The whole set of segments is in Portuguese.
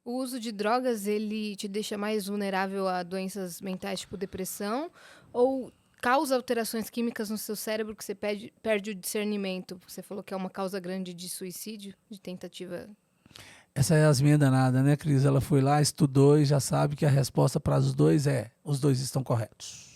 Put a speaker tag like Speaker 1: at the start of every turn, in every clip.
Speaker 1: O uso de drogas, ele te deixa mais vulnerável a doenças mentais, tipo depressão, ou causa alterações químicas no seu cérebro que você perde o discernimento? Você falou que é uma causa grande de suicídio, de tentativa.
Speaker 2: Essa é a Yasmin danada, né, Cris? Ela foi lá, estudou e já sabe que a resposta para os dois é: os dois estão corretos.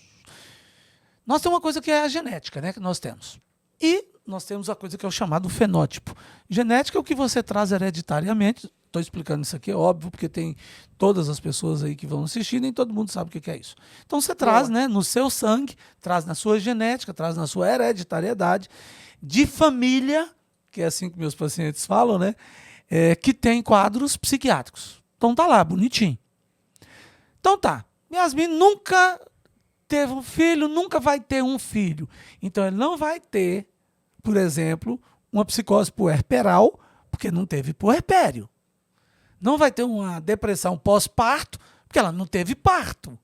Speaker 2: Nós temos uma coisa que é a genética, né, que nós temos. E nós temos a coisa que é o chamado fenótipo. Genética é o que você traz hereditariamente. Estou explicando isso aqui, é óbvio, porque tem todas as pessoas aí que vão assistir, nem todo mundo sabe o que é isso. Então você traz, né, no seu sangue, traz na sua genética, traz na sua hereditariedade, de família, que é assim que meus pacientes falam, né, que tem quadros psiquiátricos. Então tá lá, bonitinho. Então tá, Yasmin nunca teve um filho, nunca vai ter um filho. Então ele não vai ter, por exemplo, uma psicose puerperal, porque não teve puerpério. Não vai ter uma depressão pós-parto, porque ela não teve parto.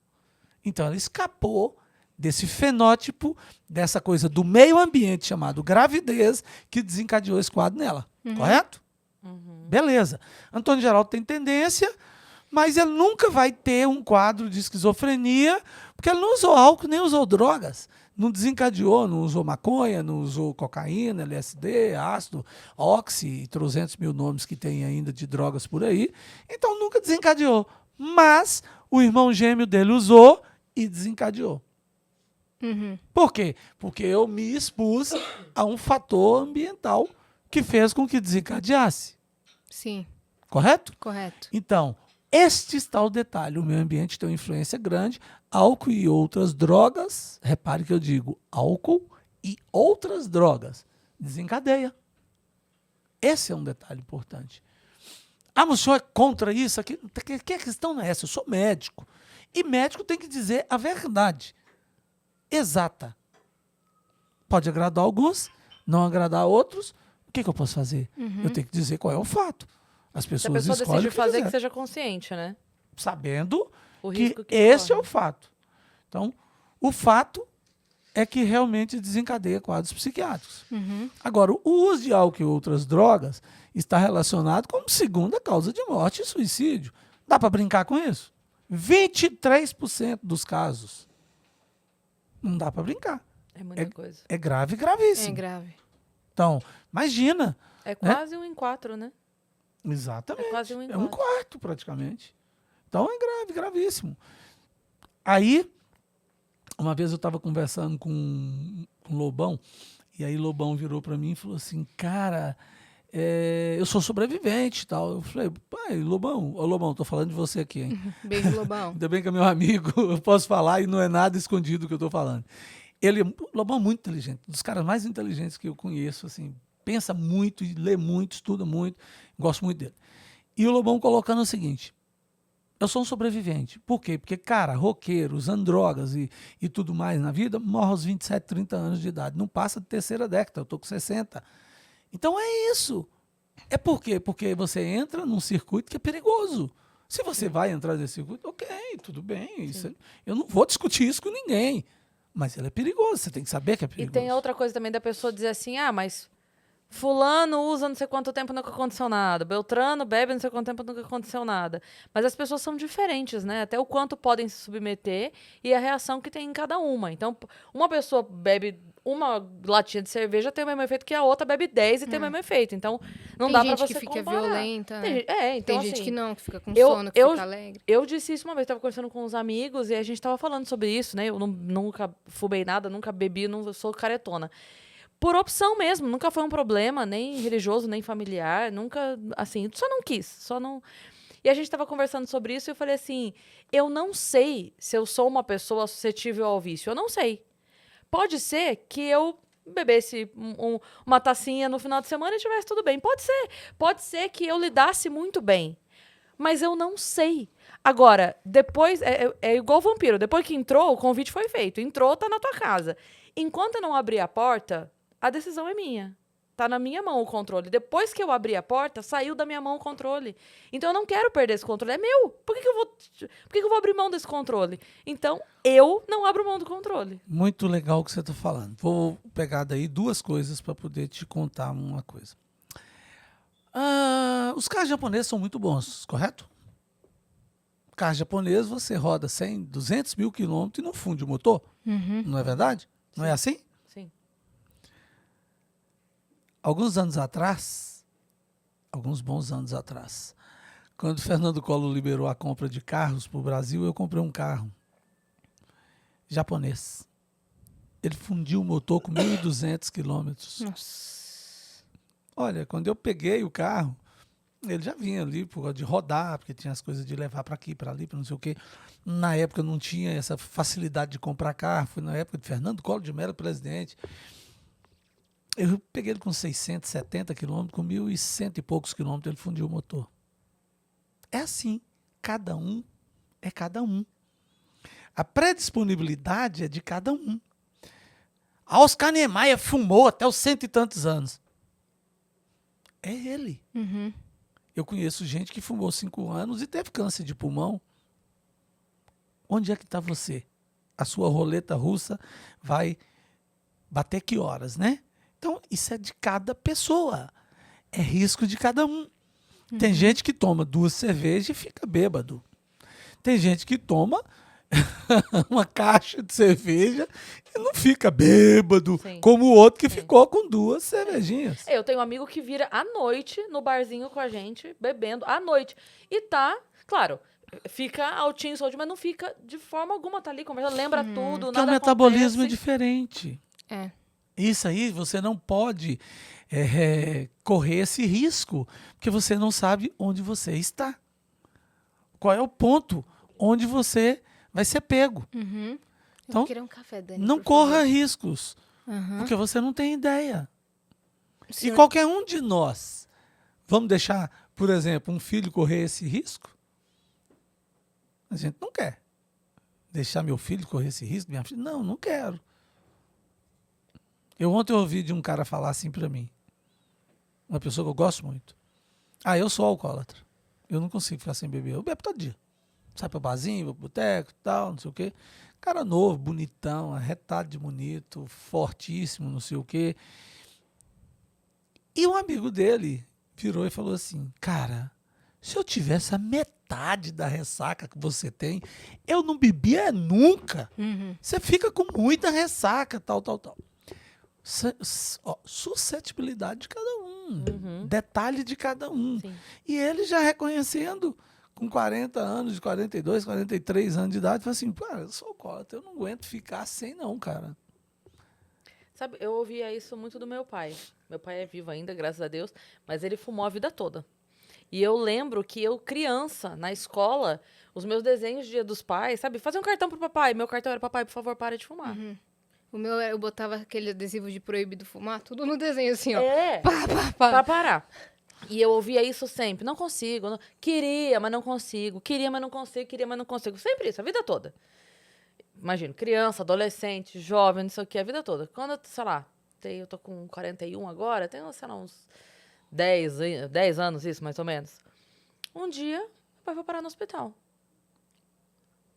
Speaker 2: Então ela escapou desse fenótipo, dessa coisa do meio ambiente chamado gravidez, que desencadeou esse quadro nela. Correto? Beleza. Antônio Geraldo tem tendência, mas ele nunca vai ter um quadro de esquizofrenia, porque ele não usou álcool nem usou drogas. Não desencadeou, não usou maconha, não usou cocaína, LSD, ácido, oxi e 300 mil nomes que tem ainda de drogas por aí. Então nunca desencadeou. Mas o irmão gêmeo dele usou e desencadeou. Por quê? Porque eu me expus a um fator ambiental que fez com que desencadeasse.
Speaker 1: Sim,
Speaker 2: Correto?
Speaker 1: correto.
Speaker 2: Então, este está o detalhe. O meio ambiente tem uma influência grande. Álcool e outras drogas, repare que eu digo álcool e outras drogas, desencadeia. Esse é um detalhe importante. Ah, mas o senhor é contra isso? Aqui, que a questão não é essa, eu sou médico. E médico tem que dizer a verdade exata. Pode agradar alguns, não agradar outros. O que eu posso fazer? Eu tenho que dizer qual é o fato. As
Speaker 3: Se a
Speaker 2: pessoas
Speaker 3: pessoa
Speaker 2: escolhem
Speaker 3: decide
Speaker 2: o que
Speaker 3: fazer,
Speaker 2: quiser,
Speaker 3: que seja consciente, né?
Speaker 2: sabendo
Speaker 3: O
Speaker 2: que
Speaker 3: risco que
Speaker 2: esse é
Speaker 3: corre.
Speaker 2: o fato. Então, o fato é que realmente desencadeia quadros psiquiátricos. Agora, o uso de álcool e outras drogas está relacionado como segunda causa de morte e suicídio. Dá para brincar com isso? 23% dos casos. Não dá para brincar.
Speaker 3: É muita coisa.
Speaker 2: É grave,
Speaker 1: É
Speaker 2: gravíssimo.
Speaker 1: grave.
Speaker 2: Então, imagina.
Speaker 3: É quase 1 em 4, né?
Speaker 2: Exatamente.
Speaker 3: É quase 1 em
Speaker 2: É um
Speaker 3: 4.
Speaker 2: quarto, praticamente. Então, é grave, gravíssimo. Aí, uma vez eu estava conversando com o Lobão, e aí Lobão virou para mim e falou assim, cara, eu sou sobrevivente e tal. Eu falei, pai, Lobão, ô Lobão, tô falando de você aqui, hein?
Speaker 1: Beijo, Lobão.
Speaker 2: Ainda bem que é meu amigo, eu posso falar e não é nada escondido o que eu tô falando. Lobão é muito inteligente, um dos caras mais inteligentes que eu conheço, assim, pensa muito, lê muito, estuda muito, gosto muito dele. E o Lobão colocando o seguinte, eu sou um sobrevivente. Por quê? Porque, cara, roqueiro, usando drogas e tudo mais na vida, morre aos 27, 30 anos de idade. Não passa de terceira década, eu tô com 60. Então é isso. É por quê? Porque você entra num circuito que é perigoso. Se você vai entrar nesse circuito, ok, tudo bem. Eu não vou discutir isso com ninguém. Mas ele é perigoso, você tem que saber que é
Speaker 3: E
Speaker 2: perigoso.
Speaker 3: tem outra coisa também da pessoa dizer assim, ah, mas fulano usa não sei quanto tempo, nunca aconteceu nada. Beltrano bebe não sei quanto tempo, nunca aconteceu nada. Mas as pessoas são diferentes, né? Até o quanto podem se submeter e a reação que tem em cada uma. Então, uma pessoa bebe uma latinha de cerveja, tem o mesmo efeito que a outra bebe 10 e tem o mesmo efeito. Então, não
Speaker 1: Tem
Speaker 3: dá pra
Speaker 1: gente
Speaker 3: você
Speaker 1: que fica
Speaker 3: comparar.
Speaker 1: violenta,
Speaker 3: Tem,
Speaker 1: né?
Speaker 3: então
Speaker 1: Tem gente
Speaker 3: assim,
Speaker 1: que não, que fica com
Speaker 3: eu-
Speaker 1: sono, que
Speaker 3: eu-
Speaker 1: fica alegre.
Speaker 3: eu disse isso uma vez, tava conversando com uns amigos e a gente tava falando sobre isso, né? Eu nunca fumei nada, nunca bebi, não sou caretona. Por opção mesmo, nunca foi um problema, nem religioso, nem familiar, nunca, assim, só não quis, só não... E a gente tava conversando sobre isso e eu falei assim, eu não sei se eu sou uma pessoa suscetível ao vício, eu não sei. Pode ser que eu bebesse uma tacinha no final de semana e tivesse tudo bem, pode ser que eu lidasse muito bem, mas eu não sei. Agora, depois, é igual vampiro, depois que entrou, o convite foi feito, entrou, tá na tua casa. Enquanto eu não abrir a porta, a decisão é minha. Tá na minha mão o controle. Depois que eu abri a porta, saiu da minha mão o controle. Então eu não quero perder esse controle. É meu. Por que eu vou abrir mão desse controle? Então eu não abro mão do controle.
Speaker 2: Muito legal o que você está falando. Vou pegar daí duas coisas para poder te contar uma coisa. Os carros japoneses são muito bons, correto? Carro japonês, você roda 100, 200 mil quilômetros e não funde o motor. Não é verdade? Não é assim?
Speaker 3: Sim.
Speaker 2: Alguns anos atrás, alguns bons anos atrás, quando o Fernando Collor liberou a compra de carros para o Brasil, eu comprei um carro japonês. Ele fundiu o motor com 1.200 quilômetros.
Speaker 1: Nossa.
Speaker 2: Olha, quando eu peguei o carro, ele já vinha ali por causa de rodar, porque tinha as coisas de levar para aqui, para ali, para não sei o quê. Na época não tinha essa facilidade de comprar carro, foi na época de Fernando Collor de Mello presidente. Eu peguei ele com 670 quilômetros, com 1.100 e poucos quilômetros, ele fundiu o motor. É assim, cada um é cada um. A predisponibilidade é de cada um. Oscar Niemeyer fumou até os 100 e tantos anos. É ele. Eu conheço gente que fumou 5 anos e teve câncer de pulmão. Onde é que está você? A sua roleta russa vai bater que horas, né? Então, isso é de cada pessoa. É risco de cada um. Tem gente que toma 2 cervejas e fica bêbado. Tem gente que toma uma caixa de cerveja e não fica bêbado,
Speaker 3: Sim.
Speaker 2: como o outro que ficou com 2 cervejinhas.
Speaker 3: Eu tenho um amigo que vira à noite no barzinho com a gente, bebendo à noite. E tá, claro, fica altinho, saúde, mas não fica de forma alguma, tá ali conversando, lembra tudo,
Speaker 2: Porque o
Speaker 3: nada
Speaker 2: metabolismo é
Speaker 3: acontece.
Speaker 2: diferente.
Speaker 1: É.
Speaker 2: Isso aí você não pode correr esse risco, porque você não sabe onde você está. Qual é o ponto onde você vai ser pego.
Speaker 1: Eu
Speaker 2: Então,
Speaker 1: vou querer um café, Dani,
Speaker 2: Não
Speaker 1: por
Speaker 2: corra
Speaker 1: favor.
Speaker 2: riscos, porque você não tem ideia.
Speaker 1: O
Speaker 2: E
Speaker 1: senhor-
Speaker 2: qualquer um de nós, vamos deixar, por exemplo, um filho correr esse risco? A gente não quer. Deixar meu filho correr esse risco, minha filha? Não, não quero. Ontem eu ouvi de um cara falar assim pra mim, uma pessoa que eu gosto muito. Eu sou alcoólatra. Eu não consigo ficar sem beber. Eu bebo todo dia. Sai pra barzinho, vou pro boteco e tal, não sei o quê. Cara novo, bonitão, arretado de bonito, fortíssimo, não sei o quê. E um amigo dele virou e falou assim, cara, se eu tivesse a metade da ressaca que você tem, eu não bebia nunca. Você fica com muita ressaca, tal. Suscetibilidade de cada um, detalhe de cada um.
Speaker 3: Sim.
Speaker 2: E ele já reconhecendo, com 40 anos, 42, 43 anos de idade, falou assim, cara, eu sou alcoólatra, eu não aguento ficar sem não, cara.
Speaker 3: Sabe, eu ouvia isso muito do meu pai. Meu pai é vivo ainda, graças a Deus, mas ele fumou a vida toda. E eu lembro que eu, criança, na escola, os meus desenhos de Dia dos Pais, sabe? Fazer um cartão pro papai. Meu cartão era, papai, por favor, para de fumar.
Speaker 1: O meu, eu botava aquele adesivo de proibido fumar, tudo no desenho, assim, ó.
Speaker 3: É,
Speaker 1: Pá, pá.
Speaker 3: pra parar. E eu ouvia isso sempre. Não consigo. Queria, mas não consigo. Queria, mas não consigo. Queria, mas não consigo. Sempre isso, a vida toda. Imagino, criança, adolescente, jovem, não sei o que, a vida toda. Quando eu, sei lá, eu tô com 41 agora, tenho, sei lá, uns 10 anos, isso, mais ou menos. Um dia, meu pai foi parar no hospital.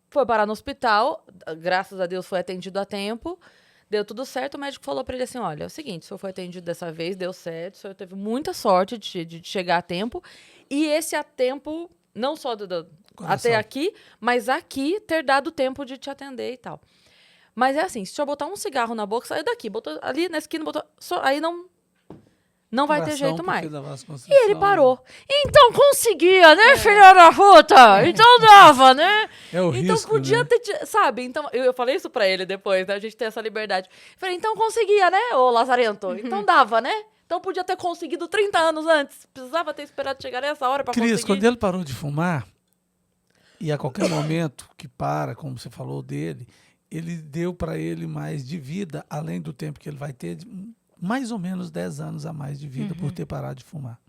Speaker 3: Foi parar no hospital, graças a Deus foi atendido a tempo, deu tudo certo, o médico falou pra ele assim, olha, é o seguinte, o senhor foi atendido dessa vez, deu certo, o senhor teve muita sorte de chegar a tempo, e esse a tempo, não só até aqui, mas aqui ter dado tempo de te atender e tal. Mas é assim, se o senhor botar um cigarro na boca, saiu daqui, botou ali na esquina, botou, aí não vai ter jeito mais. E ele parou. Então conseguia, né, filha da puta? Então dava, né?
Speaker 2: É o
Speaker 3: Então
Speaker 2: risco,
Speaker 3: podia
Speaker 2: né?
Speaker 3: ter, sabe? Então, eu falei isso pra ele depois, né? A gente tem essa liberdade. Falei, então conseguia, né, ô Lazarento? Então dava, né? Então podia ter conseguido 30 anos antes. Precisava ter esperado chegar nessa hora pra
Speaker 2: Cris,
Speaker 3: conseguir.
Speaker 2: quando ele parou de fumar, e a qualquer momento que para, como você falou dele, ele deu para ele mais de vida, além do tempo que ele vai ter, mais ou menos 10 anos a mais de vida por ter parado de fumar.